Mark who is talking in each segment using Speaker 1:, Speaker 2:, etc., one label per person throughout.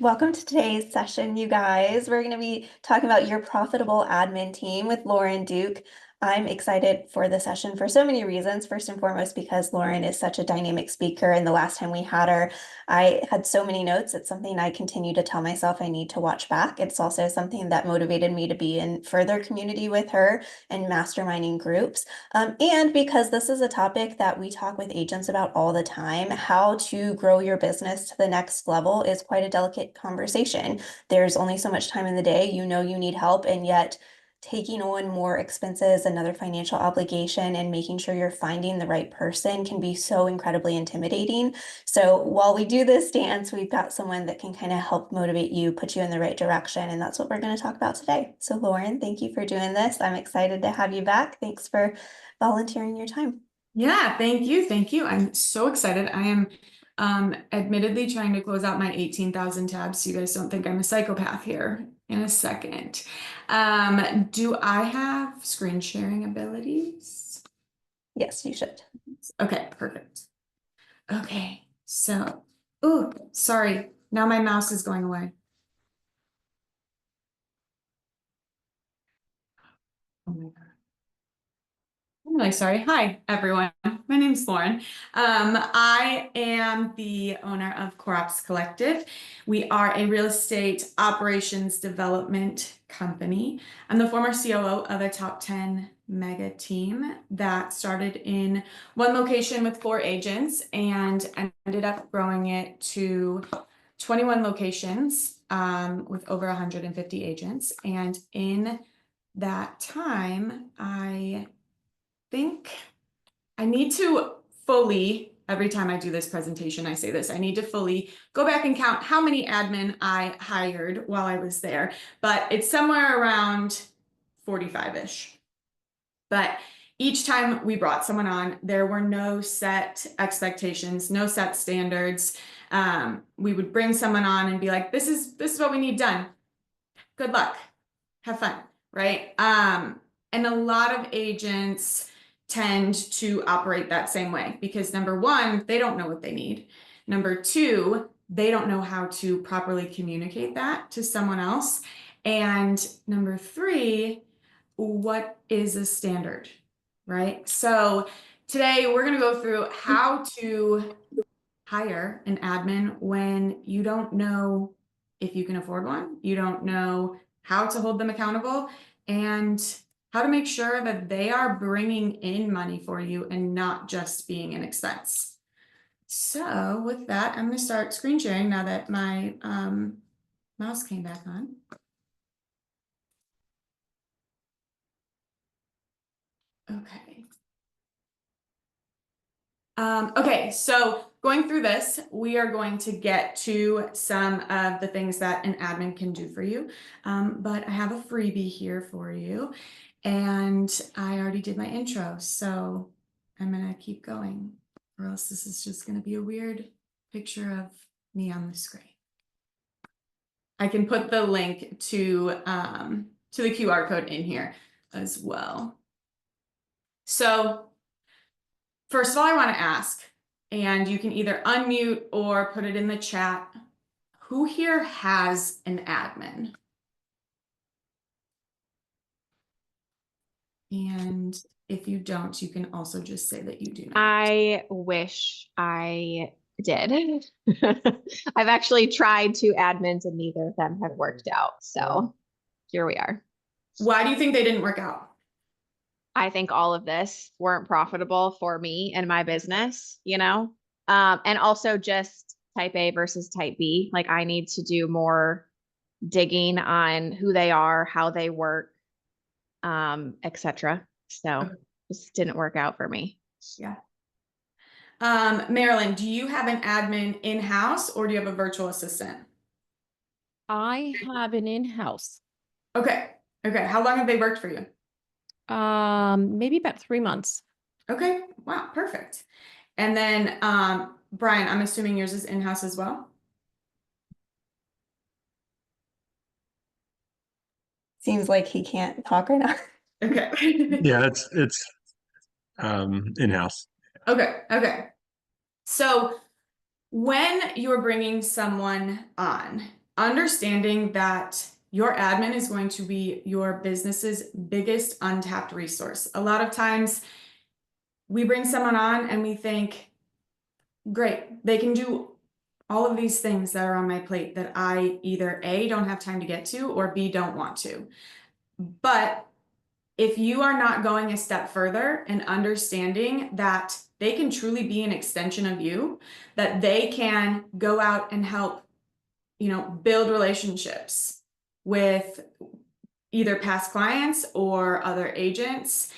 Speaker 1: Welcome to today's session, you guys. We're going to be talking about your profitable admin team with Lauren Duke. I'm excited for the session for so many reasons. First and foremost, because Lauren is such a dynamic speaker, and the last time we had her, I had so many notes. It's something I continue to tell myself I need to watch back. It's also something that motivated me to be in further community with her and masterminding groups. And because this is a topic that we talk with agents about all the time, how to grow your business to the next level is quite a delicate conversation. There's only so much time in the day, you know you need help, and yet taking on more expenses, another financial obligation, and making sure you're finding the right person can be so incredibly intimidating. So while we do this dance, we've got someone that can kind of help motivate you, put you in the right direction, and that's what we're going to talk about today. So Lauren, thank you for doing this. I'm excited to have you back. Thanks for volunteering your time.
Speaker 2: Yeah, thank you. Thank you. I'm so excited. I am admittedly trying to close out my 18,000 tabs so you guys don't think I'm a psychopath here in a second. Do I have screen sharing abilities?
Speaker 1: Yes, you should.
Speaker 2: Okay, perfect. Okay, so, oh, sorry. Now my mouse is going away. Oh my God. I'm really sorry. Hi, everyone. My name's Lauren. I am the owner of CoreOps Collective. We are a real estate operations development company. I'm the former COO of a top 10 mega team that started in one location with 4 agents and ended up growing it to 21 locations with over 150 agents. And in that time, I think I need to fully, every time I do this presentation, I say this, I need to fully go back and count how many admin I hired while I was there, but it's somewhere around 45-ish. But each time we brought someone on, there were no set expectations, no set standards. We would bring someone on and be like, this is what we need done. Good luck. Have fun, right? And a lot of agents tend to operate that same way because number one, they don't know what they need. Number two, they don't know how to properly communicate that to someone else. And number three, what is a standard, right? So today we're going to go through how to hire an admin when you don't know if you can afford one, you don't know how to hold them accountable, and how to make sure that they are bringing in money for you and not just being an expense. So with that, I'm going to start screen sharing now that my mouse came back on. Okay. Okay, so going through this, we are going to get to some of the things that an admin can do for you. But I have a freebie here for you, and I already did my intro, so I'm gonna keep going, or else this is just gonna be a weird picture of me on the screen. I can put the link to the QR code in here as well. So first of all, I want to ask, and you can either unmute or put it in the chat, who here has an admin? And if you don't, you can also just say that you do not.
Speaker 3: I wish I did. I've actually tried 2 admins and neither of them have worked out. So here we are.
Speaker 2: Why do you think they didn't work out?
Speaker 3: I think all of this weren't profitable for me and my business, and also just type A versus type B. Like I need to do more digging on who they are, how they work, etc. So this didn't work out for me.
Speaker 2: Yeah. Marilyn, do you have an admin in-house or do you have a virtual assistant?
Speaker 4: I have an in-house.
Speaker 2: Okay. Okay. How long have they worked for you?
Speaker 4: Maybe about 3 months.
Speaker 2: Okay. Wow. Perfect. And then, Brian, I'm assuming yours is in-house as well?
Speaker 1: Seems like he can't talk right now.
Speaker 2: Okay.
Speaker 5: Yeah, it's in-house.
Speaker 2: Okay. Okay. So when you're bringing someone on, understanding that your admin is going to be your business's biggest untapped resource. A lot of times we bring someone on and we think, great, they can do all of these things that are on my plate that I either A, don't have time to get to, or B, don't want to. But if you are not going a step further and understanding that they can truly be an extension of you, that they can go out and help, build relationships with either past clients or other agents,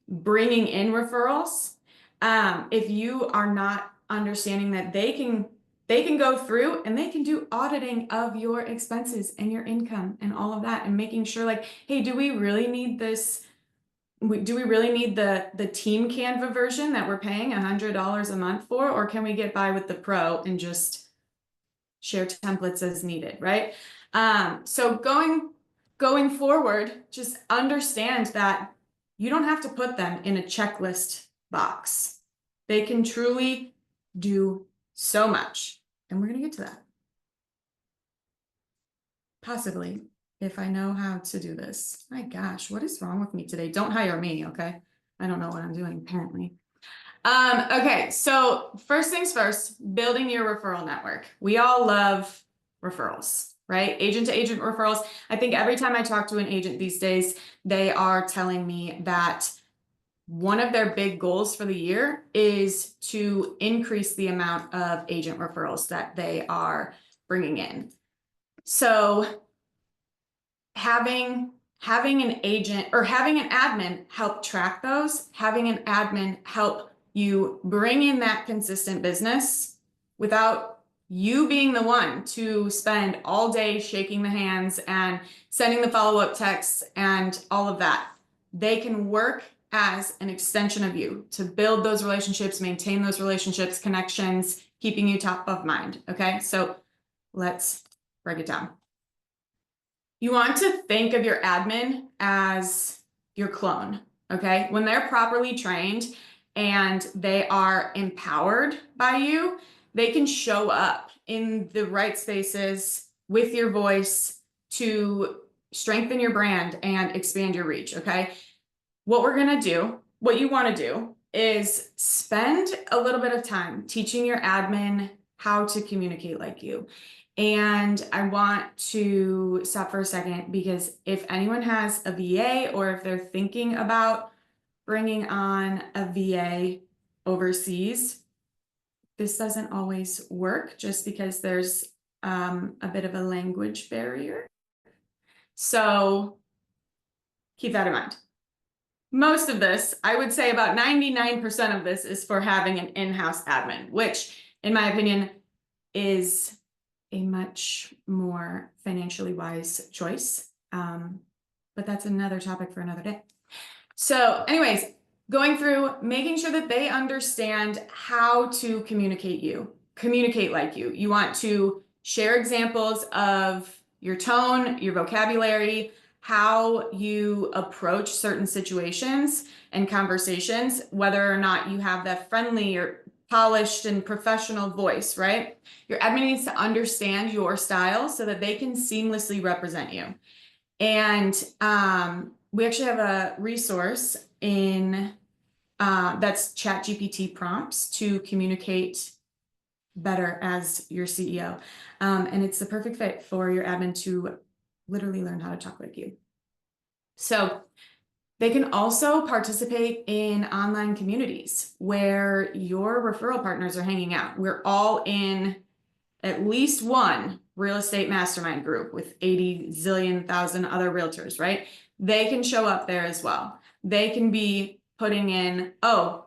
Speaker 2: bringing in referrals. If you are not understanding that they can go through and they can do auditing of your expenses and your income and all of that, and making sure like, hey, do we really need this? Do we really need the team Canva version that we're paying $100 a month for, or can we get by with the pro and just share templates as needed, right? So going forward, just understand that you don't have to put them in a checklist box. They can truly do so much, and we're gonna get to that. Possibly, if I know how to do this. My gosh, what is wrong with me today? Don't hire me, okay? I don't know what I'm doing, apparently. Okay, so first things first, building your referral network. We all love referrals, right? Agent to agent referrals. I think every time I talk to an agent these days, they are telling me that one of their big goals for the year is to increase the amount of agent referrals that they are bringing in. So having an agent or having an admin help track those, having an admin help you bring in that consistent business without you being the one to spend all day shaking the hands and sending the follow-up texts and all of that. They can work as an extension of you to build those relationships, maintain those relationships, connections, keeping you top of mind. Okay, so let's break it down. You want to think of your admin as your clone, okay? When they're properly trained and they are empowered by you, they can show up in the right spaces with your voice to strengthen your brand and expand your reach, okay? What you want to do is spend a little bit of time teaching your admin how to communicate like you. And I want to stop for a second, because if anyone has a VA or if they're thinking about bringing on a VA overseas, this doesn't always work just because there's a bit of a language barrier. So keep that in mind. Most of this, I would say about 99% of this, is for having an in-house admin, which in my opinion is a much more financially wise choice. But that's another topic for another day. So anyways, going through, making sure that they understand how to communicate like you. You want to share examples of your tone, your vocabulary, how you approach certain situations and conversations, whether or not you have that friendly or polished and professional voice, right? Your admin needs to understand your style so that they can seamlessly represent you. And we actually have a resource in that's ChatGPT prompts to communicate better as your CEO. And it's the perfect fit for your admin to literally learn how to talk like you. So they can also participate in online communities where your referral partners are hanging out. We're all in at least one real estate mastermind group with 80 zillion thousand other realtors, right? They can show up there as well. They can be putting in, oh,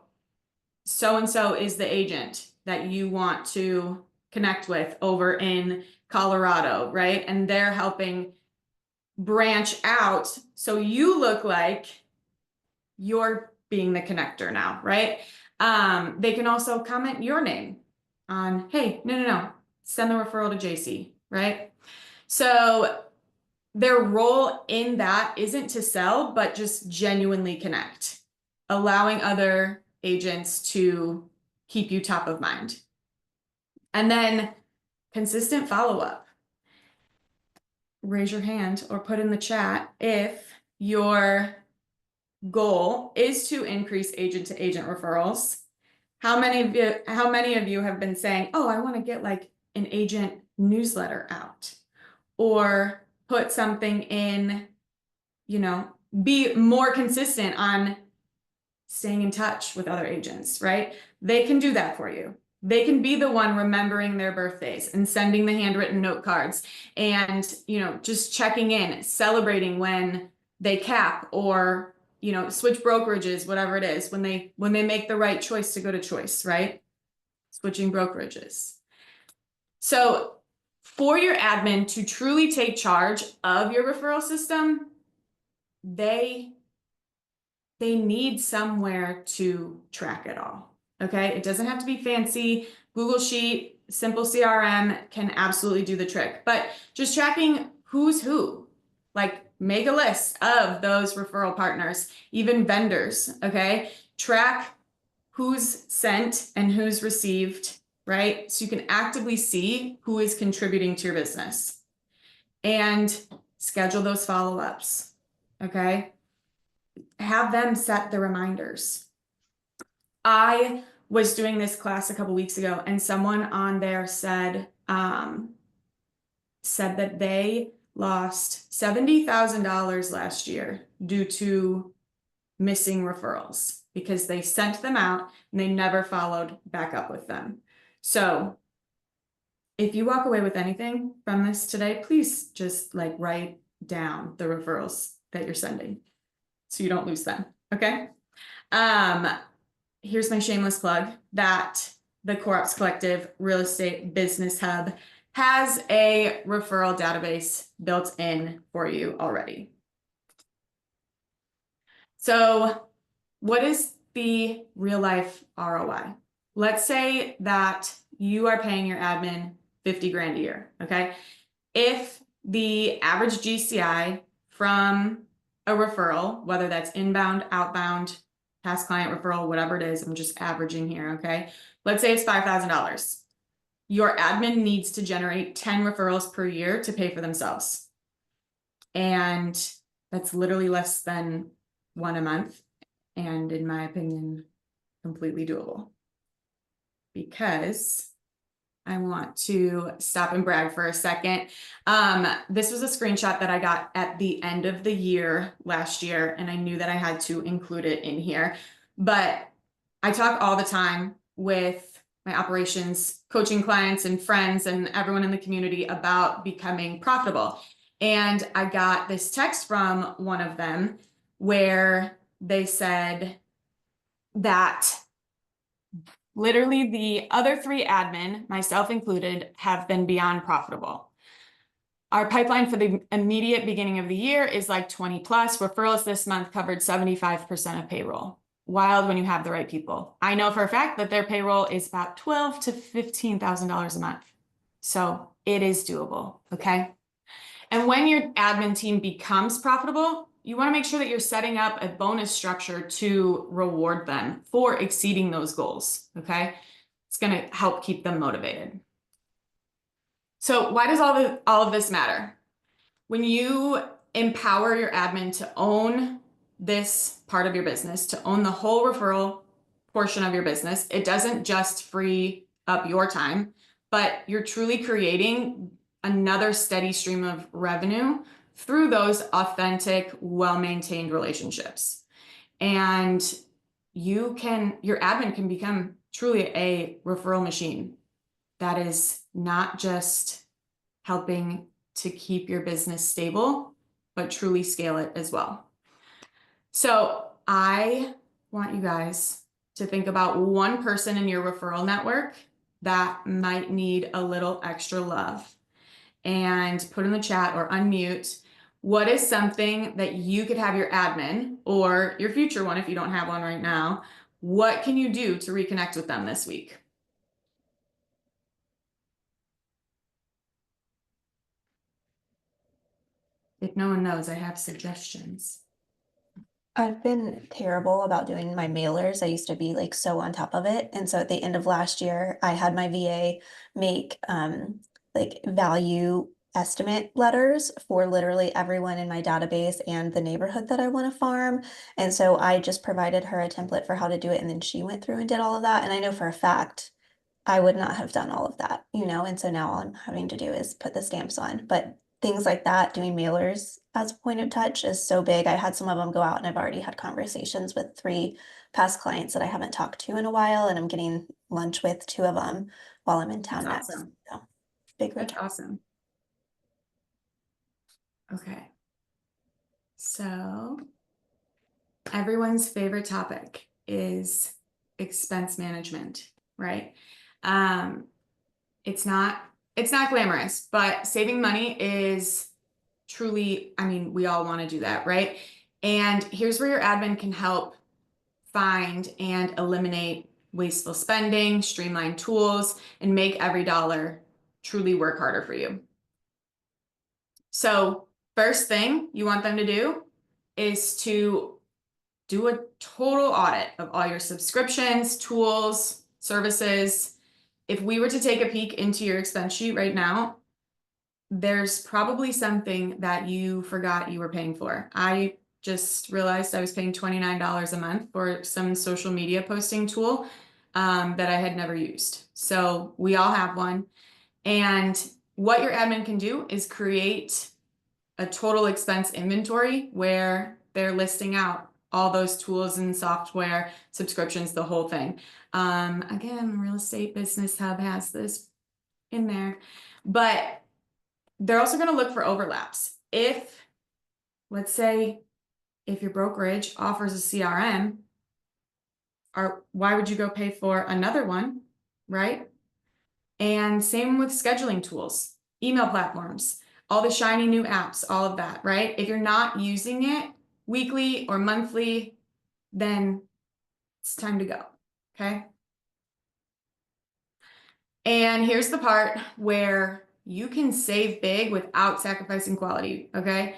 Speaker 2: so-and-so is the agent that you want to connect with over in Colorado, right? And they're helping branch out so you look like you're being the connector now, right? They can also comment your name on, hey, no, send the referral to JC, right? So their role in that isn't to sell, but just genuinely connect, allowing other agents to keep you top of mind. And then consistent follow-up. raise your hand or put in the chat if your goal is to increase agent to agent referrals. How many of you have been saying, oh, I want to get like an agent newsletter out, or put something in, be more consistent on staying in touch with other agents, right? They can do that for you. They can be the one remembering their birthdays and sending the handwritten note cards and, just checking in, celebrating when they cap or, switch brokerages, whatever it is, when they make the right choice to go to choice, right? Switching brokerages. So for your admin to truly take charge of your referral system, they need somewhere to track it all. Okay, it doesn't have to be fancy. Google Sheet, simple CRM can absolutely do the trick, but just tracking who's who, like make a list of those referral partners, even vendors. Okay, track who's sent and who's received, right? So you can actively see who is contributing to your business and schedule those follow-ups. Okay, have them set the reminders. I was doing this class a couple weeks ago, and someone on there said that they lost $70,000 last year due to missing referrals because they sent them out and they never followed back up with them. So if you walk away with anything from this today, please just like write down the referrals that you're sending so you don't lose them. Okay. Here's my shameless plug that the CoreOps Collective Real Estate Business Hub has a referral database built in for you already. So what is the real life ROI? Let's say that you are paying your admin 50 grand a year, okay? If the average GCI from a referral, whether that's inbound, outbound, past client referral, whatever it is, I'm just averaging here, okay? Let's say it's $5,000. Your admin needs to generate 10 referrals per year to pay for themselves. And that's literally less than one a month. And in my opinion, completely doable. Because I want to stop and brag for a second. This was a screenshot that I got at the end of the year last year, and I knew that I had to include it in here. But I talk all the time with my operations coaching clients and friends and everyone in the community about becoming profitable. And I got this text from one of them where they said that literally the other three admin, myself included, have been beyond profitable. Our pipeline for the immediate beginning of the year is like 20 plus. Referrals this month covered 75% of payroll. Wild when you have the right people. I know for a fact that their payroll is about $12,000 to $15,000 a month. So it is doable, okay? And when your admin team becomes profitable, you want to make sure that you're setting up a bonus structure to reward them for exceeding those goals, okay? It's going to help keep them motivated. So why does all of this matter? When you empower your admin to own this part of your business, to own the whole referral portion of your business, it doesn't just free up your time, but you're truly creating another steady stream of revenue through those authentic, well-maintained relationships. And your admin can become truly a referral machine that is not just helping to keep your business stable, but truly scale it as well. So I want you guys to think about one person in your referral network that might need a little extra love, and put in the chat or unmute, what is something that you could have your admin or your future one, if you don't have one right now, what can you do to reconnect with them this week? If no one knows, I have suggestions.
Speaker 1: I've been terrible about doing my mailers. I used to be like so on top of it. And so at the end of last year, I had my VA make like value estimate letters for literally everyone in my database and the neighborhood that I want to farm. And so I just provided her a template for how to do it, and then she went through and did all of that. And I know for a fact I would not have done all of that, and so now all I'm having to do is put the stamps on. But things like that, doing mailers as a point of touch is so big. I had some of them go out, and I've already had conversations with 3 past clients that I haven't talked to in a while, and I'm getting lunch with 2 of them while I'm in town
Speaker 2: That's
Speaker 1: next.
Speaker 2: awesome.
Speaker 1: So big
Speaker 2: That's
Speaker 1: return.
Speaker 2: awesome. Okay. So everyone's favorite topic is expense management, right? It's not glamorous, but saving money is truly, I mean, we all want to do that, right? And here's where your admin can help find and eliminate wasteful spending, streamline tools, and make every dollar truly work harder for you. So first thing you want them to do is to do a total audit of all your subscriptions, tools, services. If we were to take a peek into your expense sheet right now, there's probably something that you forgot you were paying for. I just realized I was paying $29 a month for some social media posting tool that I had never used. So we all have one. And what your admin can do is create a total expense inventory where they're listing out all those tools and software, subscriptions, the whole thing. Again, Real Estate Business Hub has this in there, but they're also going to look for overlaps. If, let's say, if your brokerage offers a CRM, why would you go pay for another one, right? And same with scheduling tools, email platforms, all the shiny new apps, all of that, right? If you're not using it weekly or monthly, then it's time to go, okay? And here's the part where you can save big without sacrificing quality, okay?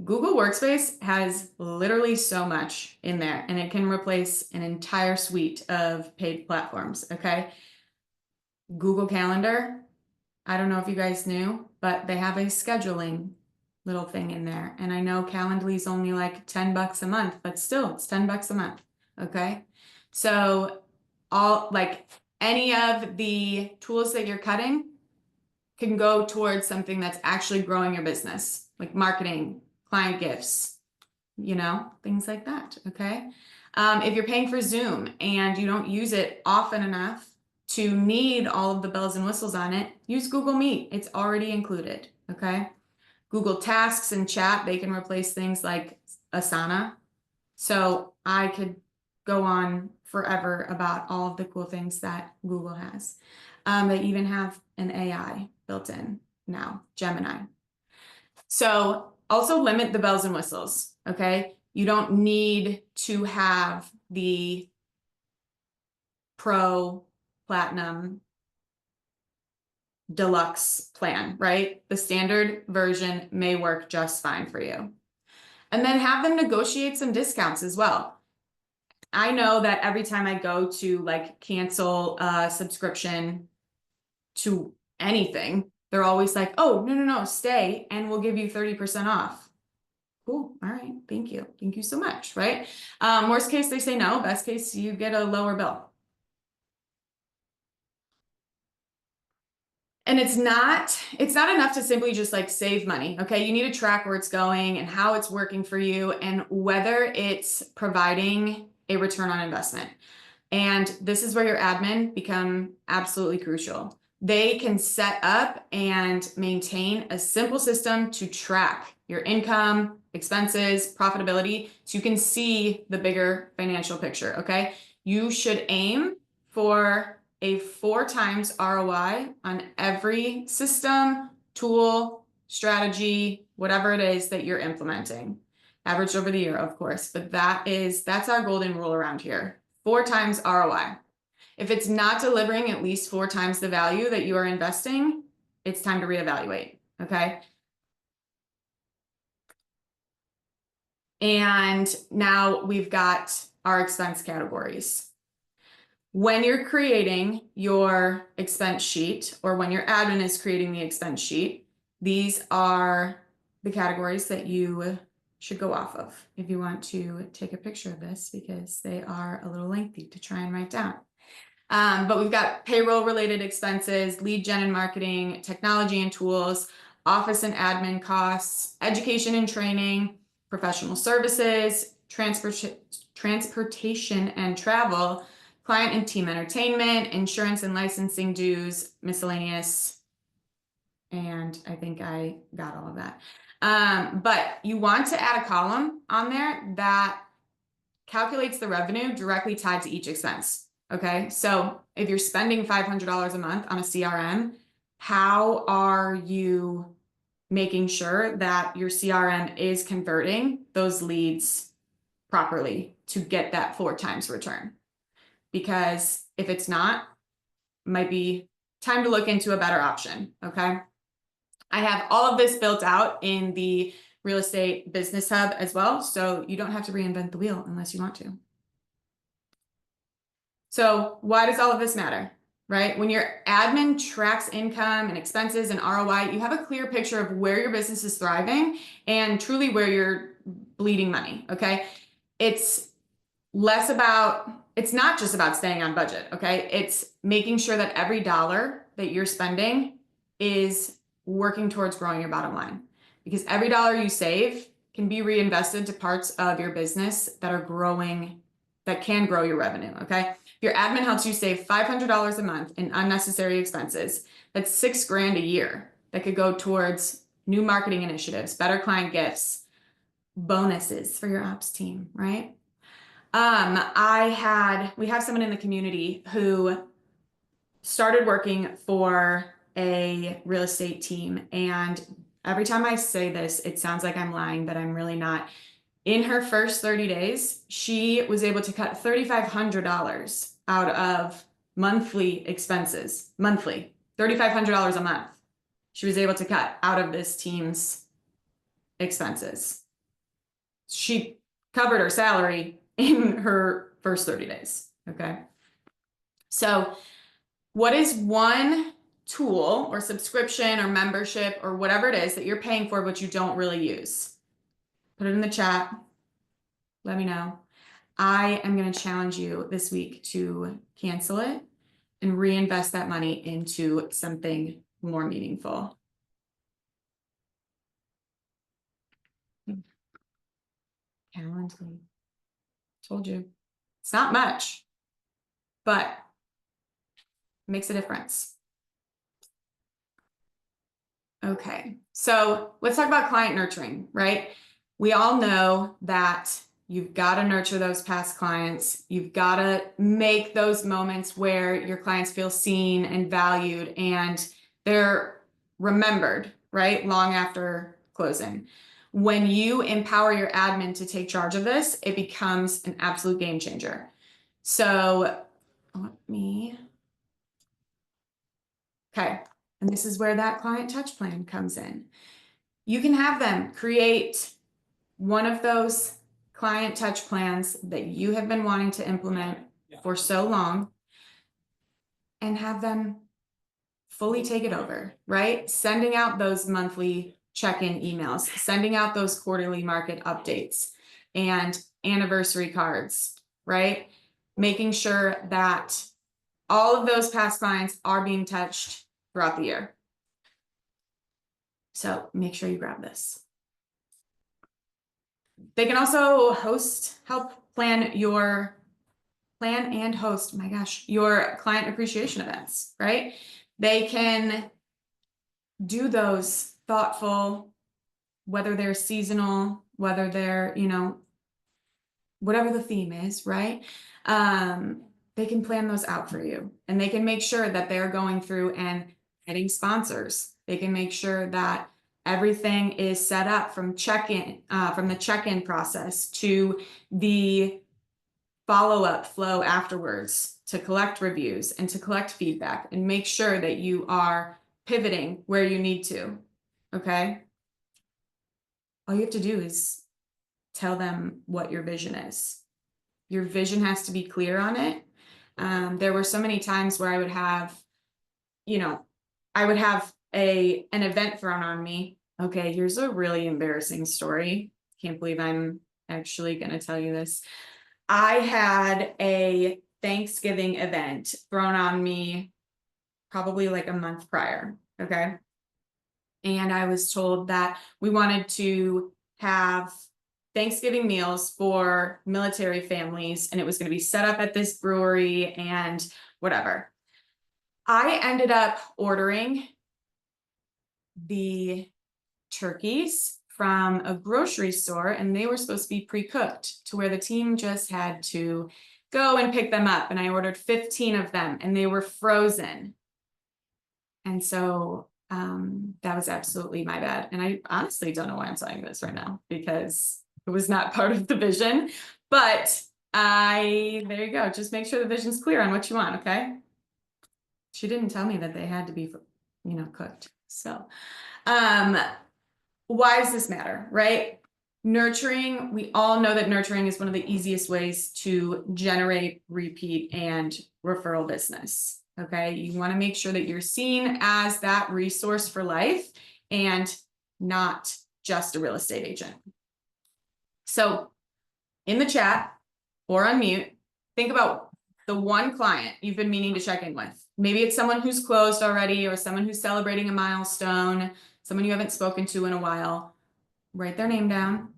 Speaker 2: Google Workspace has literally so much in there, and it can replace an entire suite of paid platforms, okay? Google Calendar, I don't know if you guys knew, but they have a scheduling little thing in there. And I know Calendly is only like $10 a month, but still it's $10 a month. Okay. So any of the tools that you're cutting can go towards something that's actually growing your business, like marketing, client gifts, things like that. Okay. If you're paying for Zoom and you don't use it often enough to need all of the bells and whistles on it, use Google Meet. It's already included, okay? Google Tasks and Chat, they can replace things like Asana. So I could go on forever about all of the cool things that Google has. They even have an AI built in now, Gemini. So also limit the bells and whistles, okay? You don't need to have the Pro, Platinum, Deluxe plan, right? The standard version may work just fine for you. And then have them negotiate some discounts as well. I know that every time I go to cancel a subscription to anything, they're always like, oh, no, stay and we'll give you 30% off. Cool. All right. Thank you. Thank you so much. Right. Worst case, they say no. Best case, you get a lower bill. And it's not enough to simply just save money. Okay. You need to track where it's going and how it's working for you and whether it's providing a return on investment. And this is where your admin become absolutely crucial. They can set up and maintain a simple system to track your income, expenses, profitability, so you can see the bigger financial picture, okay? You should aim for a 4 times ROI on every system, tool, strategy, whatever it is that you're implementing. Averaged over the year, of course, but that's our golden rule around here. 4 times ROI. If it's not delivering at least 4 times the value that you are investing, it's time to reevaluate, okay? And now we've got our expense categories. When you're creating your expense sheet, or when your admin is creating the expense sheet, these are the categories that you should go off of if you want to take a picture of this, because they are a little lengthy to try and write down. But we've got payroll related expenses, lead gen and marketing, technology and tools, office and admin costs, education and training, professional services, transportation and travel, client and team entertainment, insurance and licensing dues, miscellaneous. And I think I got all of that. But you want to add a column on there that calculates the revenue directly tied to each expense. Okay, so if you're spending $500 a month on a CRM, how are you making sure that your CRM is converting those leads properly to get that 4 times return? Because if it's not, it might be time to look into a better option. Okay, I have all of this built out in the Real Estate Business Hub as well, so you don't have to reinvent the wheel unless you want to. So why does all of this matter, right? When your admin tracks income and expenses and ROI, you have a clear picture of where your business is thriving and truly where you're bleeding money, okay? It's less about, it's not just about staying on budget, okay? It's making sure that every dollar that you're spending is working towards growing your bottom line, because every dollar you save can be reinvested to parts of your business that are growing, that can grow your revenue, okay? If your admin helps you save $500 a month in unnecessary expenses, that's $6,000 a year that could go towards new marketing initiatives, better client gifts, bonuses for your ops team, right? We have someone in the community who started working for a real estate team, and every time I say this, it sounds like I'm lying, but I'm really not. In her first 30 days, she was able to cut $3,500 out of monthly expenses, $3,500 a month. She was able to cut out of this team's expenses. She covered her salary in her first 30 days, okay? So what is one tool or subscription or membership or whatever it is that you're paying for but you don't really use? Put it in the chat. Let me know. I am going to challenge you this week to cancel it and reinvest that money into something more meaningful. Calendly. Told you. It's not much, but it makes a difference. Okay, so let's talk about client nurturing, right? We all know that you've got to nurture those past clients. You've got to make those moments where your clients feel seen and valued and they're remembered, right? Long after closing. When you empower your admin to take charge of this, it becomes an absolute game changer. So okay. And this is where that client touch plan comes in. You can have them create one of those client touch plans that you have been wanting to implement for so long and have them fully take it over, right? Sending out those monthly check-in emails, sending out those quarterly market updates and anniversary cards, right? Making sure that all of those past clients are being touched throughout the year. So make sure you grab this. They can also help plan and host, my gosh, your client appreciation events, right? They can do those thoughtful, whether they're seasonal, whether they're, whatever the theme is, right? They can plan those out for you, and they can make sure that they're going through and getting sponsors. They can make sure that everything is set up from the check-in process to the follow-up flow afterwards, to collect reviews and to collect feedback and make sure that you are pivoting where you need to. Okay. All you have to do is tell them what your vision is. Your vision has to be clear on it. There were so many times where I would have an event thrown on me. Okay, here's a really embarrassing story. Can't believe I'm actually going to tell you this. I had a Thanksgiving event thrown on me probably like a month prior. Okay. And I was told that we wanted to have Thanksgiving meals for military families, and it was going to be set up at this brewery and whatever. I ended up ordering the turkeys from a grocery store, and they were supposed to be pre-cooked to where the team just had to go and pick them up. And I ordered 15 of them, and they were frozen. And so that was absolutely my bad. And I honestly don't know why I'm saying this right now, because it was not part of the vision. But there you go. Just make sure the vision's clear on what you want, okay? She didn't tell me that they had to be, cooked. So why does this matter, right? Nurturing, we all know that nurturing is one of the easiest ways to generate repeat and referral business. Okay, you want to make sure that you're seen as that resource for life and not just a real estate agent. So in the chat or on mute, think about the one client you've been meaning to check in with. Maybe it's someone who's closed already, or someone who's celebrating a milestone, someone you haven't spoken to in a while. Write their name down,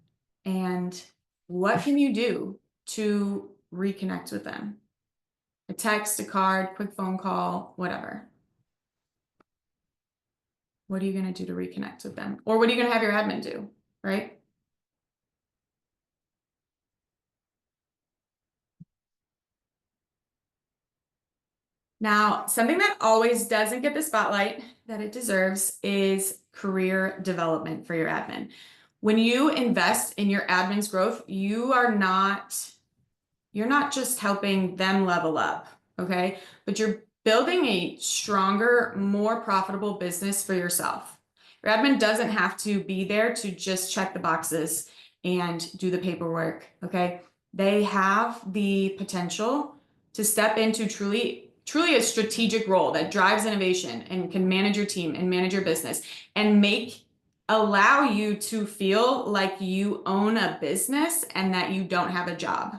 Speaker 2: and what can you do to reconnect with them? A text, a card, quick phone call, whatever. What are you going to do to reconnect with them? Or what are you going to have your admin do, right? Now, something that always doesn't get the spotlight that it deserves is career development for your admin. When you invest in your admin's growth, you're not just helping them level up, okay? But you're building a stronger, more profitable business for yourself. Your admin doesn't have to be there to just check the boxes and do the paperwork, okay? They have the potential to step into truly a strategic role that drives innovation and can manage your team and manage your business and allow you to feel like you own a business and that you don't have a job.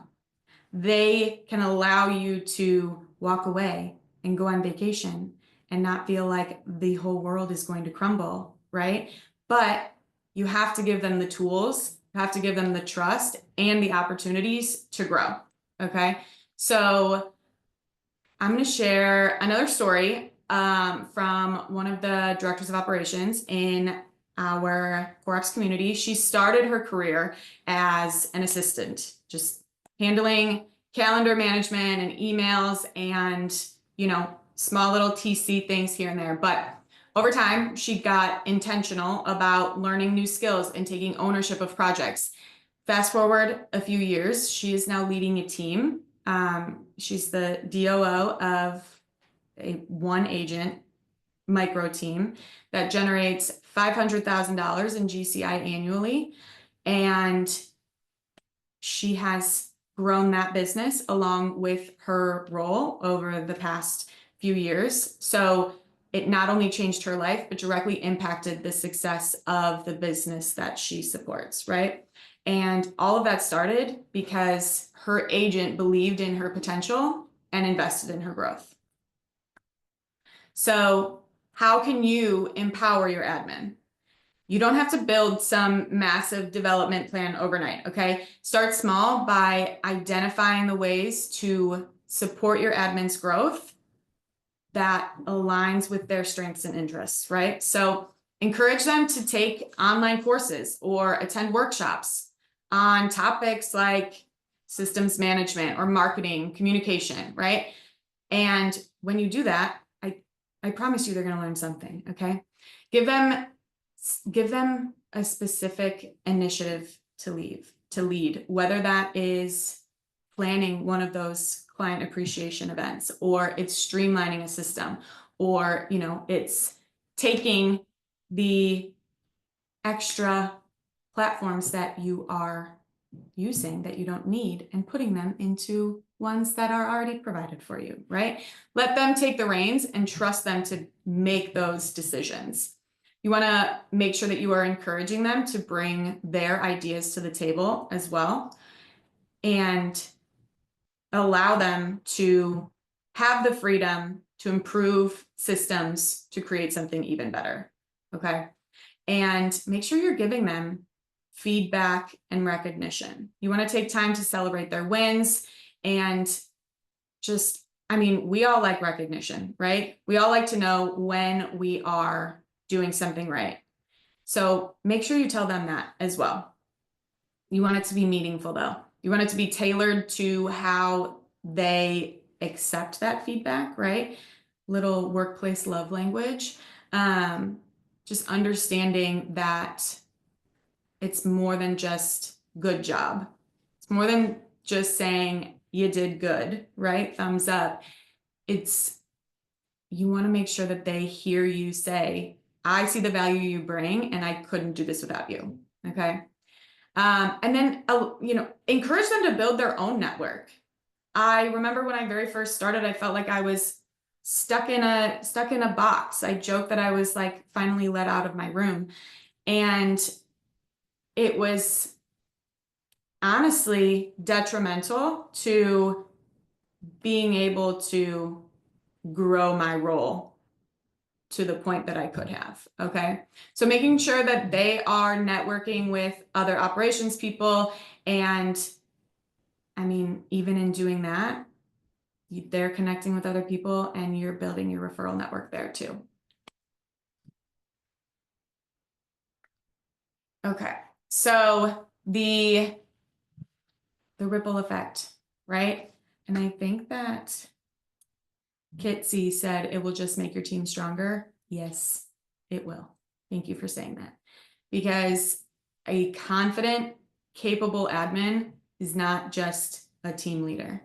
Speaker 2: They can allow you to walk away and go on vacation and not feel like the whole world is going to crumble, right? But you have to give them the tools, you have to give them the trust and the opportunities to grow, okay? So I'm going to share another story from one of the directors of operations in our CoreOps community. She started her career as an assistant, just handling calendar management and emails and, small little TC things here and there. But over time, she got intentional about learning new skills and taking ownership of projects. Fast forward a few years, she is now leading a team. She's the DOO of a one agent micro team that generates $500,000 in GCI annually. And she has grown that business along with her role over the past few years. So it not only changed her life, but directly impacted the success of the business that she supports, right? And all of that started because her agent believed in her potential and invested in her growth. So how can you empower your admin? You don't have to build some massive development plan overnight, okay? Start small by identifying the ways to support your admin's growth that aligns with their strengths and interests, right? So encourage them to take online courses or attend workshops on topics like systems management or marketing, communication, right? And when you do that, I promise you they're going to learn something, okay? Give them a specific initiative to lead, whether that is planning one of those client appreciation events, or it's streamlining a system, or it's taking the extra platforms that you are using that you don't need and putting them into ones that are already provided for you, right? Let them take the reins and trust them to make those decisions. You want to make sure that you are encouraging them to bring their ideas to the table as well, and allow them to have the freedom to improve systems to create something even better. Okay. And make sure you're giving them feedback and recognition. You want to take time to celebrate their wins and just, I mean, we all like recognition, right? We all like to know when we are doing something right. So make sure you tell them that as well. You want it to be meaningful though. You want it to be tailored to how they accept that feedback, right? Little workplace love language. Just understanding that it's more than just good job. It's more than just saying you did good, right? Thumbs up. You want to make sure that they hear you say, I see the value you bring and I couldn't do this without you. Okay. And then, encourage them to build their own network. I remember when I very first started, I felt like I was stuck in a box. I joked that I was like finally let out of my room. And it was honestly detrimental to being able to grow my role to the point that I could have. Okay. So making sure that they are networking with other operations people. And I mean, even in doing that, they're connecting with other people and you're building your referral network there too. Okay. So the ripple effect, right? And I think that Kitsy said it will just make your team stronger. Yes, it will. Thank you for saying that. Because a confident, capable admin is not just a team leader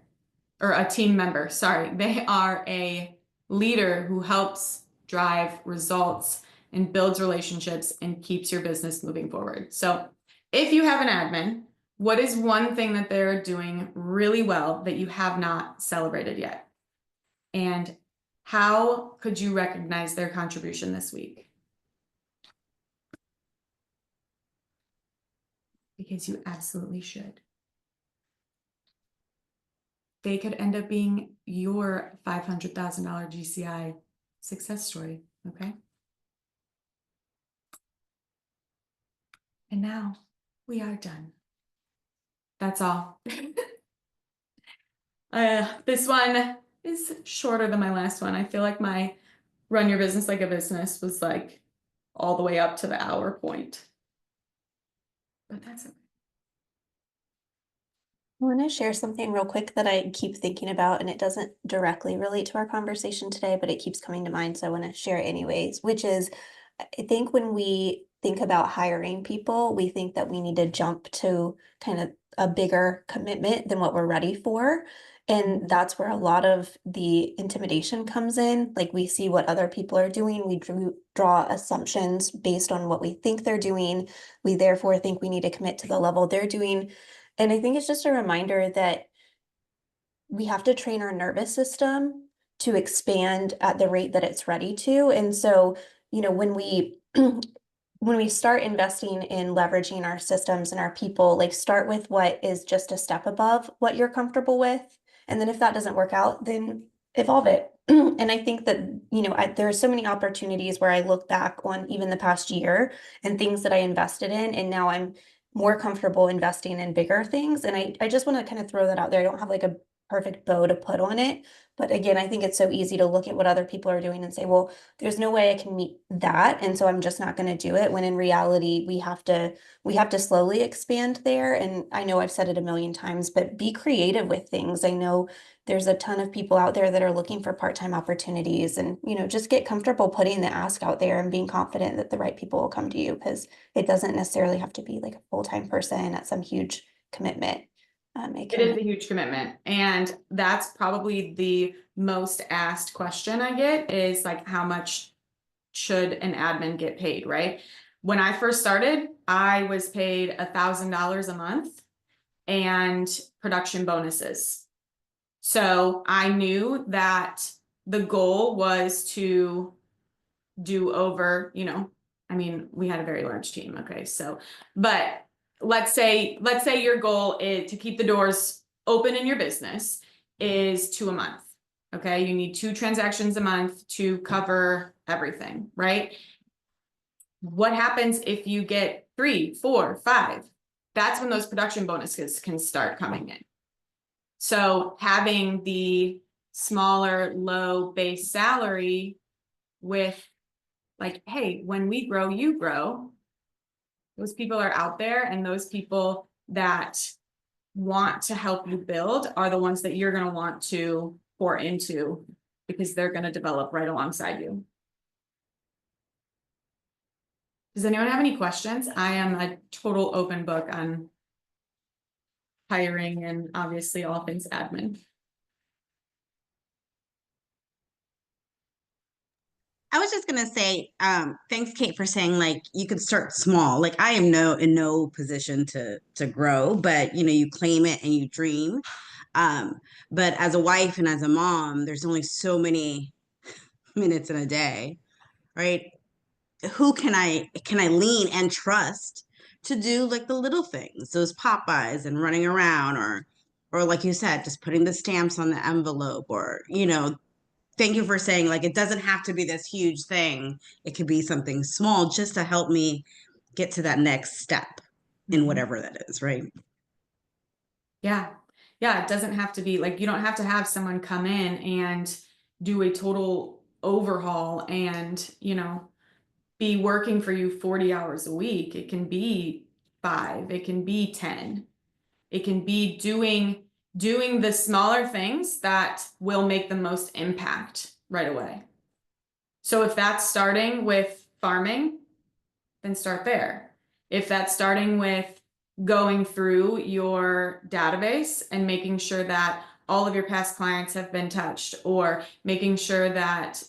Speaker 2: or a team member. Sorry, they are a leader who helps drive results and builds relationships and keeps your business moving forward. So if you have an admin, what is one thing that they're doing really well that you have not celebrated yet? And how could you recognize their contribution this week? Because you absolutely should. They could end up being your $500,000 GCI success story, okay? And now we are done. That's all. This one is shorter than my last one. I feel like my run your business like a business was like all the way up to the hour point. But that's okay.
Speaker 1: I want to share something real quick that I keep thinking about, and it doesn't directly relate to our conversation today, but it keeps coming to mind, so I want to share it anyways, which is, I think when we think about hiring people, we think that we need to jump to kind of a bigger commitment than what we're ready for. And that's where a lot of the intimidation comes in. Like, we see what other people are doing. We draw assumptions based on what we think they're doing. We therefore think we need to commit to the level they're doing. And I think it's just a reminder that we have to train our nervous system to expand at the rate that it's ready to. And so, when we when we start investing in leveraging our systems and our people, like, start with what is just a step above what you're comfortable with. And then if that doesn't work out, then evolve it. And I think that, there are so many opportunities where I look back on even the past year and things that I invested in, and now I'm more comfortable investing in bigger things. And I just want to kind of throw that out there. I don't have like a perfect bow to put on it. But again, I think it's so easy to look at what other people are doing and say, well, there's no way I can meet that. And so I'm just not going to do it. When in reality, we have to slowly expand there. And I know I've said it a million times, but be creative with things. I know there's a ton of people out there that are looking for part-time opportunities, and, just get comfortable putting the ask out there and being confident that the right people will come to you, because it doesn't necessarily have to be like a full-time person at some huge commitment.
Speaker 2: It is a huge commitment. And that's probably the most asked question I get is like, how much should an admin get paid, right? When I first started, I was paid $1,000 a month and production bonuses. So I knew that the goal was to do over, I mean, we had a very large team. Okay. So, but let's say your goal is to keep the doors open in your business is 2 a month. Okay. You need 2 transactions a month to cover everything, right? What happens if you get 3, 4, 5? That's when those production bonuses can start coming in. So having the smaller, low base salary with like, hey, when we grow, you grow. Those people are out there, and those people that want to help you build are the ones that you're going to want to pour into because they're going to develop right alongside you. Does anyone have any questions? I am a total open book on hiring and obviously all things admin.
Speaker 6: I was just gonna say, thanks, Kate, for saying like you could start small. Like I am in no position to grow, but you claim it and you dream. But as a wife and as a mom, there's only so many minutes in a day, right? Who can I lean and trust to do like the little things, those pop-bys and running around, or like you said, just putting the stamps on the envelope, or thank you for saying like it doesn't have to be this huge thing. It could be something small just to help me get to that next step in whatever that is, right?
Speaker 2: Yeah. Yeah. It doesn't have to be like, you don't have to have someone come in and do a total overhaul and, be working for you 40 hours a week. It can be 5, it can be 10. It can be doing the smaller things that will make the most impact right away. So if that's starting with farming, then start there. If that's starting with going through your database and making sure that all of your past clients have been touched, or making sure that,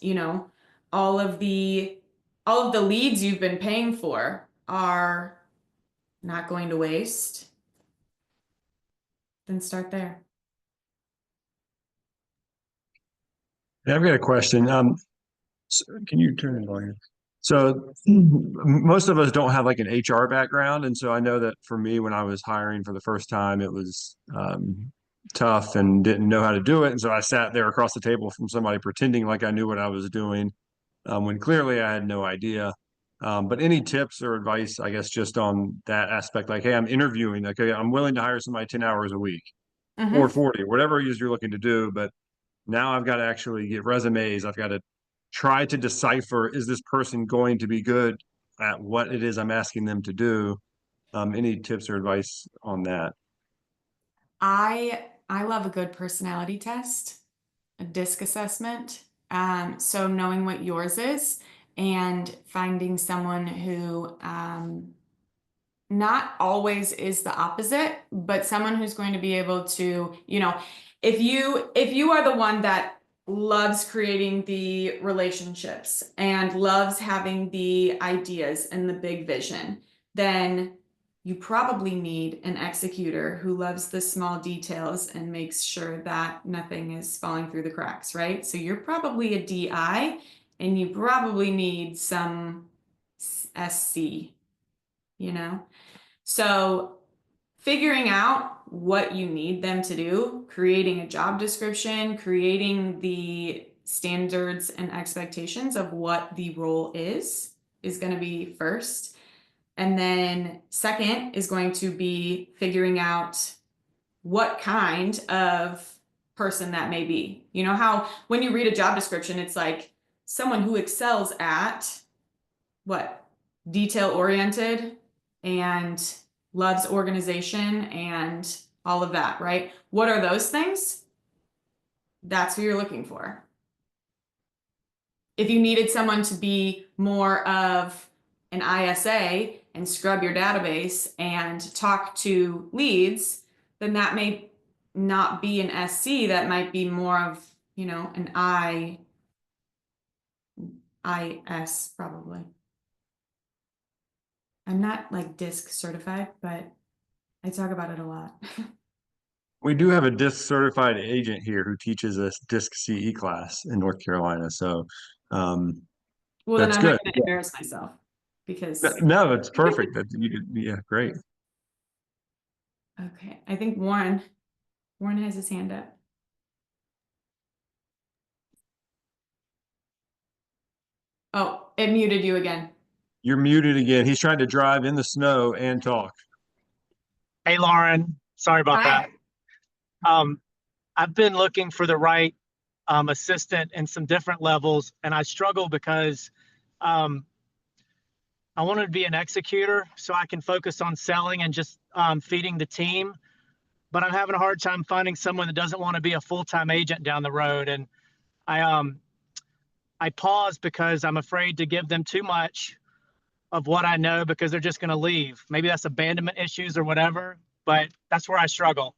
Speaker 2: all of the leads you've been paying for are not going to waste, then start there.
Speaker 5: Yeah, I've got a question. Can you turn it on? So most of us don't have like an HR background, and so I know that for me, when I was hiring for the first time, it was tough and didn't know how to do it, and so I sat there across the table from somebody pretending like I knew what I was doing, when clearly I had no idea. But any tips or advice, I guess, just on that aspect, like, hey, I'm interviewing, okay, I'm willing to hire somebody 10 hours a week or 40, whatever it is you're looking to do, but now I've got to actually get resumes. I've got to try to decipher, is this person going to be good at what it is I'm asking them to do? Any tips or advice on that?
Speaker 2: I love a good personality test, a DISC assessment. So knowing what yours is and finding someone who not always is the opposite, but someone who's going to be able to, if you are the one that loves creating the relationships and loves having the ideas and the big vision, then you probably need an executor who loves the small details and makes sure that nothing is falling through the cracks, right? So you're probably a DI and you probably need some SC, So figuring out what you need them to do, creating a job description, creating the standards and expectations of what the role is going to be first. And then second is going to be figuring out what kind of person that may be. You know how when you read a job description, it's like someone who excels at what? Detail oriented and loves organization and all of that, right? What are those things? That's who you're looking for. If you needed someone to be more of an ISA and scrub your database and talk to leads, then that may not be an SC. That might be more of, an IS probably. I'm not like DISC certified, but I talk about it a lot.
Speaker 5: We do have a DISC certified agent here who teaches us DISC CE class in North Carolina. So um,
Speaker 2: Well, then
Speaker 5: that's
Speaker 2: I'm not
Speaker 5: good.
Speaker 2: going to embarrass myself because,
Speaker 5: No, it's perfect. That you did, yeah, great.
Speaker 2: okay, I think Warren has his hand up. Oh, it muted you again.
Speaker 5: You're muted again. He's trying to drive in the snow and talk.
Speaker 7: Hey, Lauren. Sorry about
Speaker 2: Hi.
Speaker 7: that. I've been looking for the right assistant in some different levels, and I struggle because um, I wanted to be an executor so I can focus on selling and just feeding the team. But I'm having a hard time finding someone that doesn't want to be a full-time agent down the road. And I pause because I'm afraid to give them too much of what I know because they're just going to leave. Maybe that's abandonment issues or whatever, but that's where I struggle.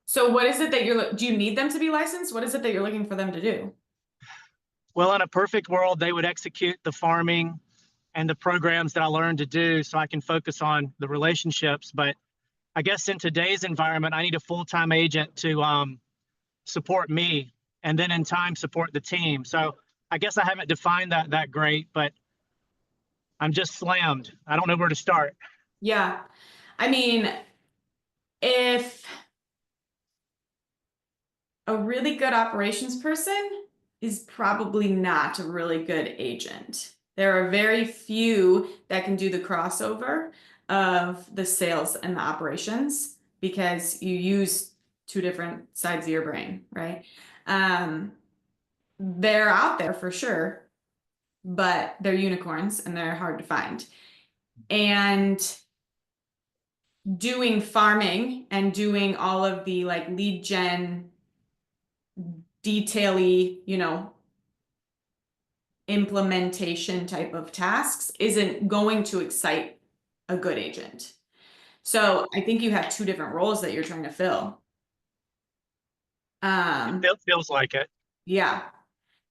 Speaker 2: So what is it that do you need them to be licensed? What is it that you're looking for them to do?
Speaker 7: Well, in a perfect world, they would execute the farming and the programs that I learned to do so I can focus on the relationships. But I guess in today's environment, I need a full-time agent to support me and then in time support the team. So I guess I haven't defined that great, but I'm just slammed. I don't know where to start.
Speaker 2: Yeah. I mean, if a really good operations person is probably not a really good agent. There are very few that can do the crossover of the sales and the operations because you use two different sides of your brain, right? They're out there for sure, but they're unicorns and they're hard to find. And doing farming and doing all of the like lead gen detail-y, implementation type of tasks isn't going to excite a good agent. So I think you have two different roles that you're trying to fill.
Speaker 7: It feels like it.
Speaker 2: Yeah.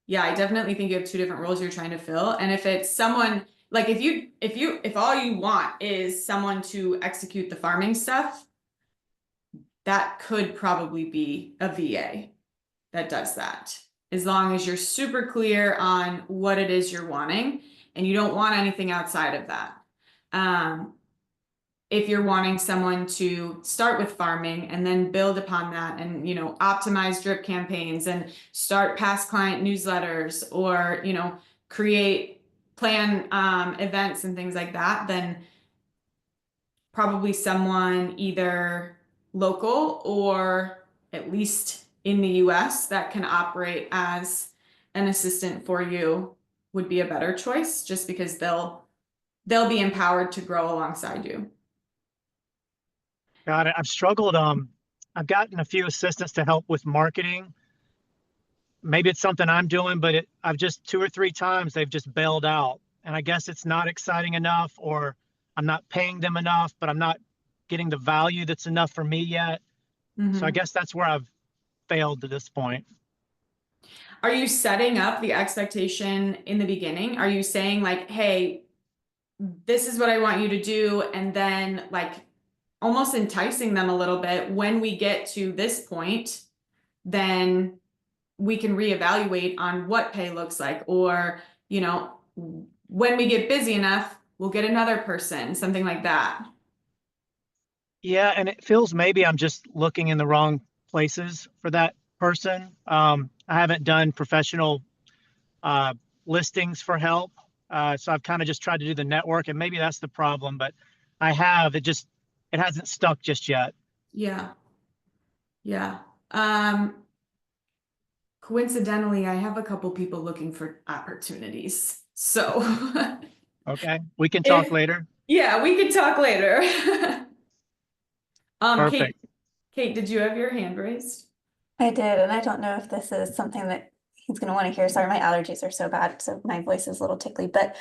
Speaker 2: Yeah, I definitely think you have two different roles you're trying to fill. And if it's someone like if all you want is someone to execute the farming stuff, that could probably be a VA that does that. As long as you're super clear on what it is you're wanting and you don't want anything outside of that. If you're wanting someone to start with farming and then build upon that and, optimize drip campaigns and start past client newsletters or, plan events and things like that, then probably someone either local or at least in the US that can operate as an assistant for you would be a better choice just because they'll be empowered to grow alongside you.
Speaker 7: Got it. I've struggled. I've gotten a few assistants to help with marketing. Maybe it's something I'm doing, but I've just 2 or 3 times they've just bailed out. And I guess it's not exciting enough, or I'm not paying them enough, but I'm not getting the value that's enough for me yet. So I guess that's where I've failed to this point.
Speaker 2: Are you setting up the expectation in the beginning? Are you saying like, hey, this is what I want you to do, and then like almost enticing them a little bit when we get to this point, then we can reevaluate on what pay looks like, or, when we get busy enough, we'll get another person, something like that.
Speaker 7: Yeah, and it feels maybe I'm just looking in the wrong places for that person. I haven't done professional listings for help. So I've kind of just tried to do the network, and maybe that's the problem, but it hasn't stuck just yet.
Speaker 2: Yeah. Yeah. Coincidentally, I have a couple people looking for opportunities. So
Speaker 7: Okay, we can talk later.
Speaker 2: Yeah, we could talk later.
Speaker 7: Perfect.
Speaker 2: Kate, did you have your hand raised?
Speaker 1: I did, and I don't know if this is something that he's going to want to hear. Sorry, my allergies are so bad, so my voice is a little tickly. But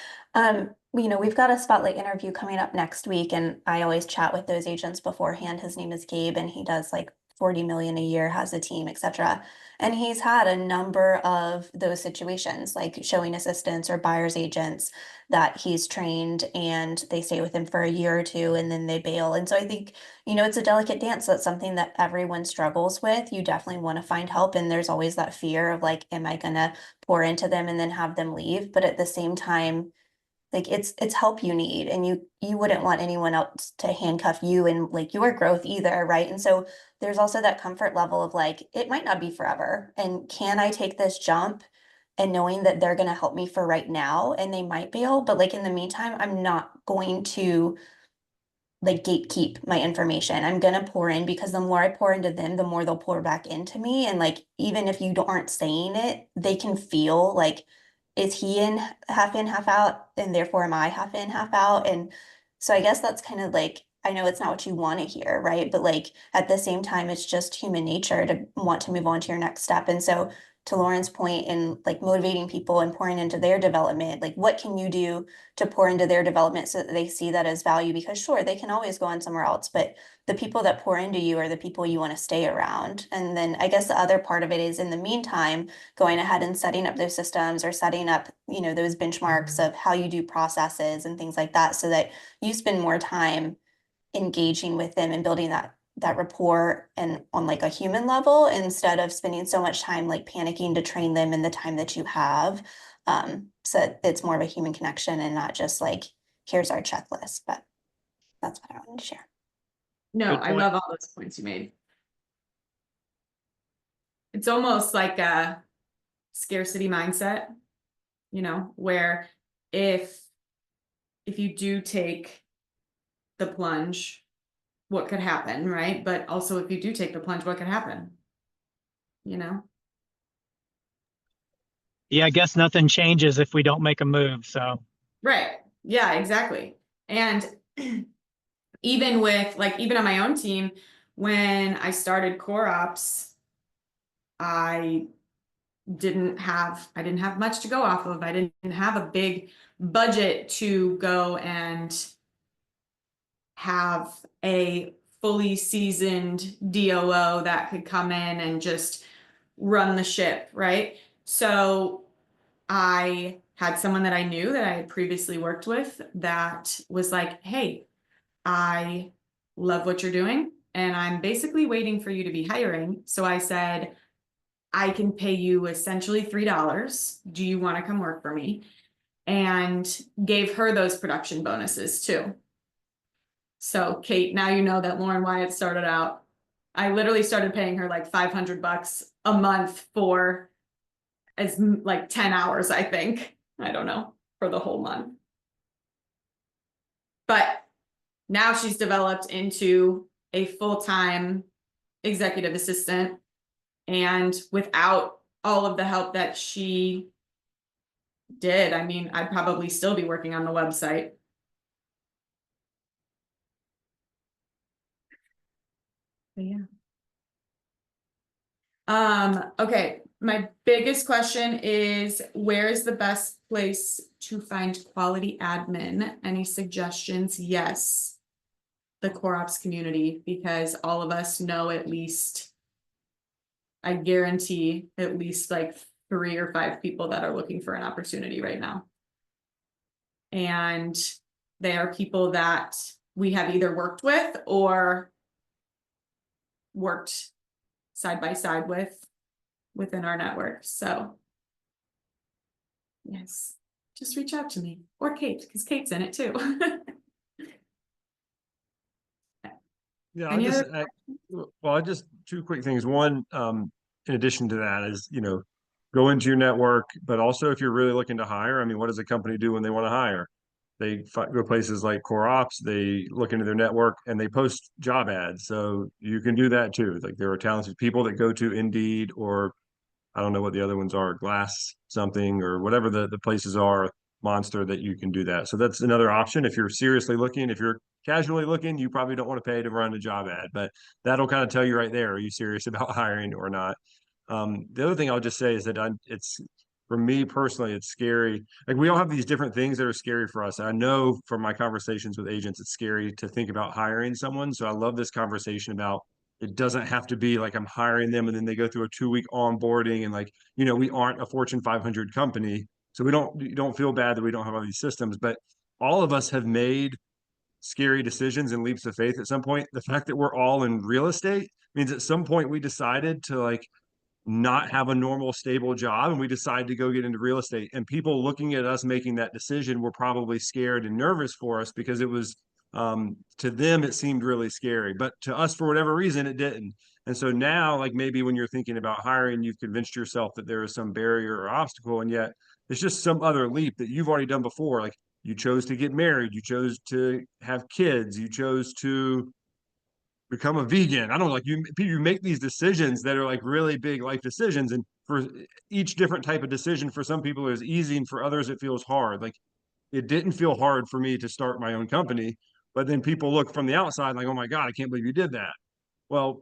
Speaker 1: we've got a spotlight interview coming up next week, and I always chat with those agents beforehand. His name is Gabe, and he does like 40 million a year, has a team, etc. And he's had a number of those situations, like showing assistants or buyer's agents that he's trained and they stay with him for a year or two and then they bail. And so I think, it's a delicate dance. That's something that everyone struggles with. You definitely want to find help. And there's always that fear of like, am I going to pour into them and then have them leave? But at the same time, like it's help you need, and you wouldn't want anyone else to handcuff you and like your growth either, right? And so there's also that comfort level of like it might not be forever, and can I take this jump and knowing that they're going to help me for right now and they might bail, but like in the meantime I'm not going to like gatekeep my information. I'm gonna pour in because the more I pour into them, the more they'll pour back into me. And like even if aren't saying it, they can feel like, is he in, half out, and therefore am I half in, half out? And so I guess that's kind of like, I know it's not what you want to hear, right? But like at the same time, it's just human nature to want to move on to your next step. And so to Lauren's point in like motivating people and pouring into their development, like what can you do to pour into their development so that they see that as value? Because sure, they can always go on somewhere else, but the people that pour into you are the people you want to stay around. And then I guess the other part of it is in the meantime, going ahead and setting up those systems or setting up, those benchmarks of how you do processes and things like that so that you spend more time engaging with them and building that rapport and on like a human level instead of spending so much time like panicking to train them in the time that you have. So it's more of a human connection and not just like, here's our checklist, but that's what I wanted to share.
Speaker 2: No,
Speaker 7: Good
Speaker 2: I
Speaker 7: point.
Speaker 2: love all those points you made. It's almost like a scarcity mindset, where if you do take the plunge, what could happen, right? But also if you do take the plunge, what could happen?
Speaker 7: Yeah, I guess nothing changes if we don't make a move. So
Speaker 2: Right. Yeah, exactly. And even on my own team, when I started CoreOps, I didn't have much to go off of. I didn't have a big budget to go and have a fully seasoned DOO that could come in and just run the ship, right? So I had someone that I knew that I had previously worked with that was like, hey, I love what you're doing, and I'm basically waiting for you to be hiring. So I said, I can pay you essentially $3. Do you want to come work for me? And gave her those production bonuses too. So Kate, now you know that Lauren Wyatt started out. I literally started paying her like $500 a month for like 10 hours, I think. I don't know, for the whole month. But now she's developed into a full-time executive assistant. And without all of the help that she did, I mean, I'd probably still be working on the website. But yeah. Okay. My biggest question is, where is the best place to find quality admin? Any suggestions? Yes. The CoreOps community, because all of us know at least, I guarantee at least like 3 or 5 people that are looking for an opportunity right now. And they are people that we have either worked with or worked side by side with within our network. So yes, just reach out to me or Kate, because Kate's in it too.
Speaker 5: Yeah,
Speaker 2: Any other
Speaker 5: I just 2 quick things. One, in addition to that is, go into your network, but also if you're really looking to hire, I mean, what does a company do when they want to hire? They go places like CoreOps, they look into their network and they post job ads. So you can do that too. Like there are talented people that go to Indeed, or I don't know what the other ones are, Glass something or whatever the places are, Monster, that you can do that. So that's another option. If you're seriously looking, if you're casually looking, you probably don't want to pay to run a job ad, but that'll kind of tell you right there, are you serious about hiring or not? The other thing I'll just say is that it's for me personally, it's scary. Like we all have these different things that are scary for us. I know from my conversations with agents, it's scary to think about hiring someone. So I love this conversation about It doesn't have to be like I'm hiring them and then they go through a 2-week onboarding and like, we aren't a Fortune 500 company. So you don't feel bad that we don't have all these systems, but all of us have made scary decisions and leaps of faith at some point. The fact that we're all in real estate means at some point we decided to like not have a normal stable job and we decided to go get into real estate, and people looking at us making that decision were probably scared and nervous for us because it was to them it seemed really scary, but to us for whatever reason it didn't. And so now like maybe when you're thinking about hiring, you've convinced yourself that there is some barrier or obstacle, and yet it's just some other leap that you've already done before. Like you chose to get married, you chose to have kids, you chose to become a vegan. I don't know, like you make these decisions that are like really big life decisions. And for each different type of decision, for some people it's easy and for others it feels hard. Like it didn't feel hard for me to start my own company, but then people look from the outside like, oh my God, I can't believe you did that. Well,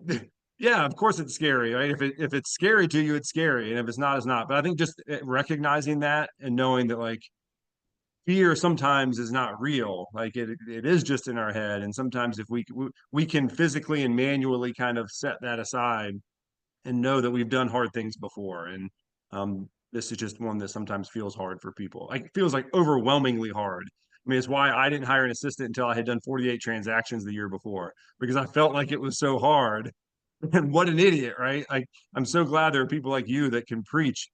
Speaker 5: yeah, of course it's scary, right? If it's scary to you, it's scary. And if it's not, it's not. But I think just recognizing that and knowing that like fear sometimes is not real. Like it is just in our head. And sometimes if we can physically and manually kind of set that aside and know that we've done hard things before. And this is just one that sometimes feels hard for people. Like it feels like overwhelmingly hard. I mean, it's why I didn't hire an assistant until I had done 48 transactions the year before, because I felt like it was so hard. And what an idiot, right? Like, I'm so glad there are people like you that can preach,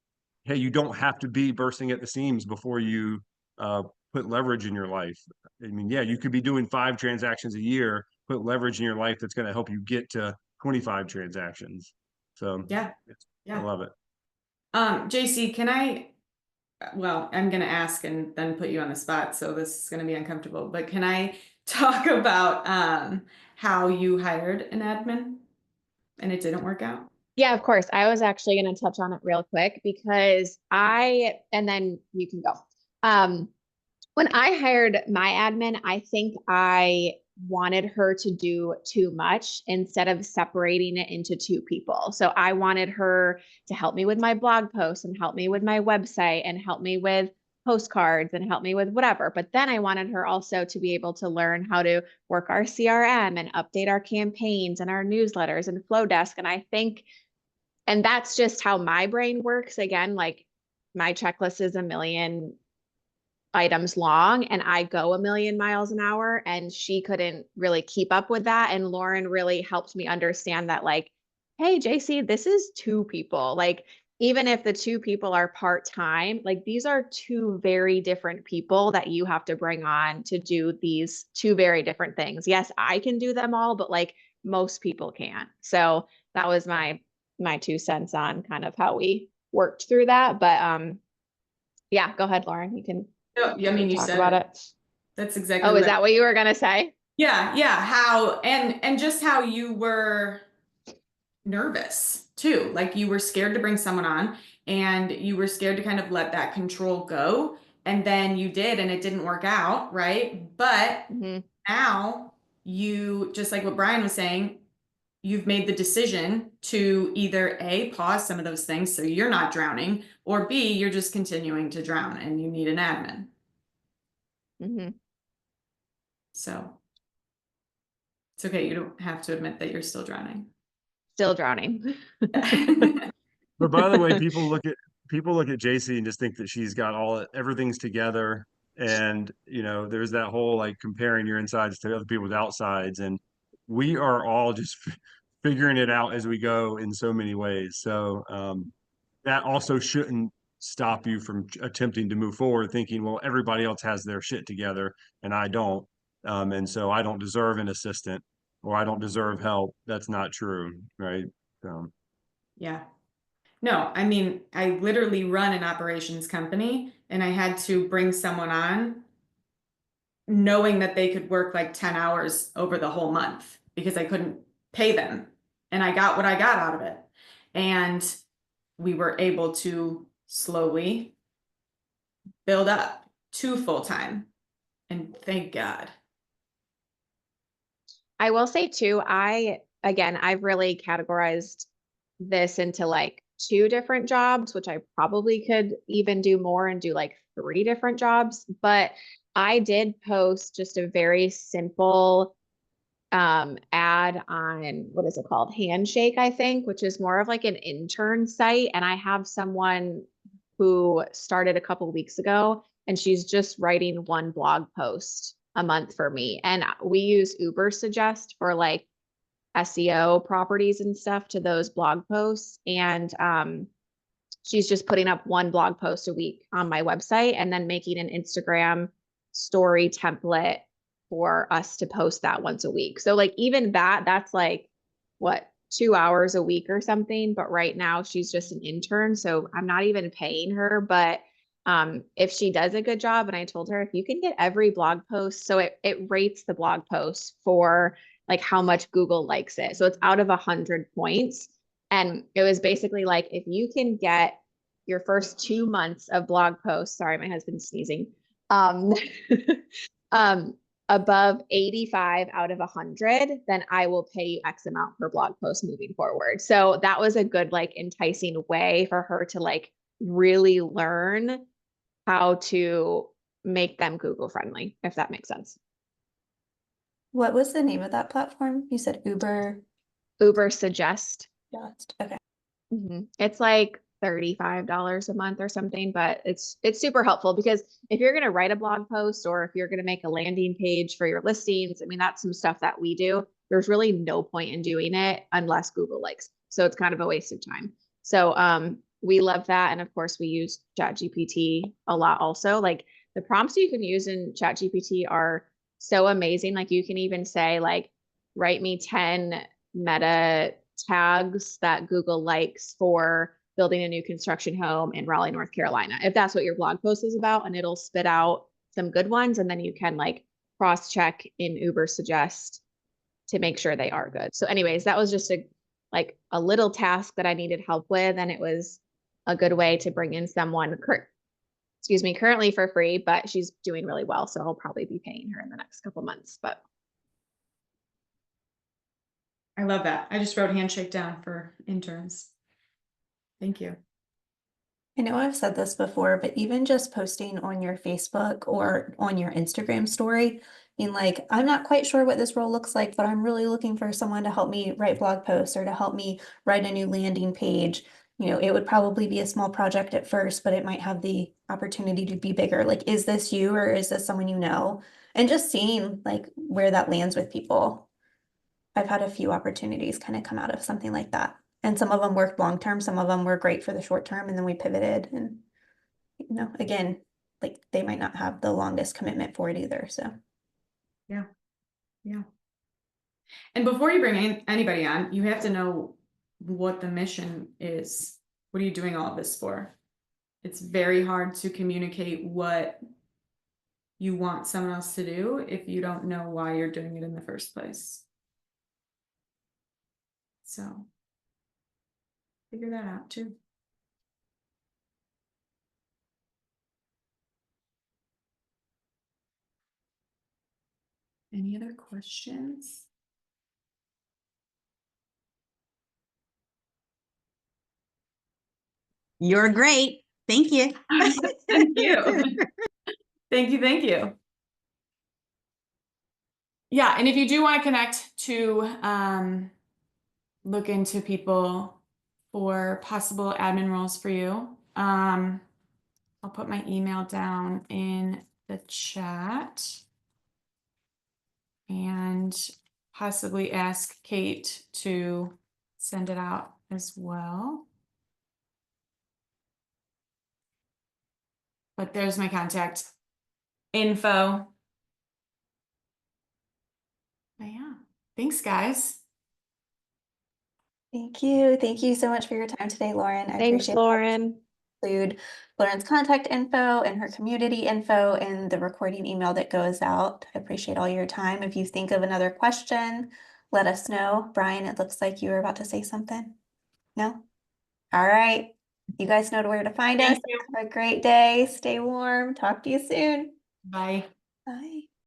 Speaker 5: hey, you don't have to be bursting at the seams before you uh, put leverage in your life. I mean, yeah, you could be doing 5 transactions a year, put leverage in your life that's going to help you get to 25 transactions. So
Speaker 2: Yeah.
Speaker 5: I love it.
Speaker 2: JC, I'm going to ask and then put you on the spot, so this is going to be uncomfortable, but can I talk about how you hired an admin and it didn't work out?
Speaker 3: Yeah, of course. I was actually going to touch on it real quick because and then you can go. When I hired my admin, I think I wanted her to do too much instead of separating it into 2 people. So I wanted her to help me with my blog posts and help me with my website and help me with postcards and help me with whatever. But then I wanted her also to be able to learn how to work our CRM and update our campaigns and our newsletters and Flowdesk. And I think, and that's just how my brain works. Again, like my checklist is a million items long and I go a million miles an hour, and she couldn't really keep up with that. And Lauren really helped me understand that, like, hey, JC, this is 2 people. Like, even if the 2 people are part-time, like these are 2 very different people that you have to bring on to do these 2 very different things. Yes, I can do them all, but like most people can't. So that was my 2 cents on kind of how we worked through that. But yeah, go ahead, Lauren. You can
Speaker 2: No, I mean, you
Speaker 3: talk
Speaker 2: said
Speaker 3: about it.
Speaker 2: That's exactly
Speaker 3: Oh,
Speaker 2: what
Speaker 3: is that what you were gonna say?
Speaker 2: Yeah, how and just how you were nervous too. Like you were scared to bring someone on and you were scared to kind of let that control go. And then you did, and it didn't work out, right? But now you, just like what Brian was saying, you've made the decision to either A, pause some of those things so you're not drowning, or B, you're just continuing to drown and you need an admin. So it's okay. You don't have to admit that you're still drowning.
Speaker 3: Still drowning.
Speaker 5: But by the way, people look at JC and just think that she's got everything's together. And there's that whole like comparing your insides to other people's outsides. And we are all just figuring it out as we go in so many ways. So that also shouldn't stop you from attempting to move forward, thinking, well, everybody else has their shit together and I don't. And so I don't deserve an assistant or I don't deserve help. That's not true, right?
Speaker 2: Yeah. No, I mean, I literally run an operations company and I had to bring someone on knowing that they could work like 10 hours over the whole month because I couldn't pay them. And I got what I got out of it. And we were able to slowly build up to full-time. And thank God.
Speaker 3: I will say too, I've really categorized this into like 2 different jobs, which I probably could even do more and do like 3 different jobs. But I did post just a very simple ad on, what is it called? Handshake, I think, which is more of like an intern site. And I have someone who started a couple weeks ago, and she's just writing one blog post a month for me. And we use Uber Suggest for like SEO properties and stuff to those blog posts. And she's just putting up one blog post a week on my website and then making an Instagram story template for us to post that once a week. So like even that's like what, 2 hours a week or something. But right now she's just an intern, so I'm not even paying her. But if she does a good job, and I told her if you can get every blog post, so it rates the blog post for like how much Google likes it. So it's out of 100 points. And it was basically like, if you can get your first 2 months of blog posts, sorry, my husband's sneezing, um, above 85 out of 100, then I will pay you X amount per blog post moving forward. So that was a good, like, enticing way for her to like really learn how to make them Google friendly, if that makes sense.
Speaker 1: What was the name of that platform? You said Uber
Speaker 3: Suggest.
Speaker 1: Just. Okay.
Speaker 3: It's like $35 a month or something, but it's super helpful because if you're going to write a blog post or if you're going to make a landing page for your listings, I mean, that's some stuff that we do. There's really no point in doing it unless Google likes. So it's kind of a waste of time. So we love that. And of course we use ChatGPT a lot also. Like the prompts you can use in ChatGPT are so amazing. Like you can even say like, write me 10 meta tags that Google likes for building a new construction home in Raleigh, North Carolina, if that's what your blog post is about, and it'll spit out some good ones. And then you can like cross check in Uber Suggest to make sure they are good. So anyways, that was just a little task that I needed help with. And it was a good way to bring in someone, currently for free, but she's doing really well. So I'll probably be paying her in the next couple months, but.
Speaker 2: I love that. I just wrote handshake down for interns. Thank you.
Speaker 1: I know I've said this before, but even just posting on your Facebook or on your Instagram story, being like, I'm not quite sure what this role looks like, but I'm really looking for someone to help me write blog posts or to help me write a new landing page. You know, it would probably be a small project at first, but it might have the opportunity to be bigger. Like, is this you or is this someone you know? And just seeing like where that lands with people. I've had a few opportunities kind of come out of something like that. And some of them worked long term, some of them were great for the short term, and then we pivoted. And, you know, again, like they might not have the longest commitment for it either. So,
Speaker 2: Yeah. Yeah. And before you bring anybody on, you have to know what the mission is. What are you doing all of this for? It's very hard to communicate what you want someone else to do if you don't know why you're doing it in the first place. So figure that out too. Any other questions?
Speaker 6: You're great. Thank you.
Speaker 2: Thank you. Thank you. Yeah, and if you do want to connect to look into people for possible admin roles for you, I'll put my email down in the chat and possibly ask Kate to send it out as well. But there's my contact info. But yeah, thanks guys.
Speaker 1: thank you. Thank you so much for your time today, Lauren. I
Speaker 3: Thanks,
Speaker 1: appreciate
Speaker 3: Lauren.
Speaker 1: include Lauren's contact info and her community info in the recording email that goes out. I appreciate all your time. If you think of another question, let us know. Brian, it looks like you were about to say something. No? All right. You guys know where to find us.
Speaker 2: Thank you.
Speaker 1: Have a great day. Stay warm. Talk to you soon.
Speaker 2: Bye.
Speaker 1: Bye.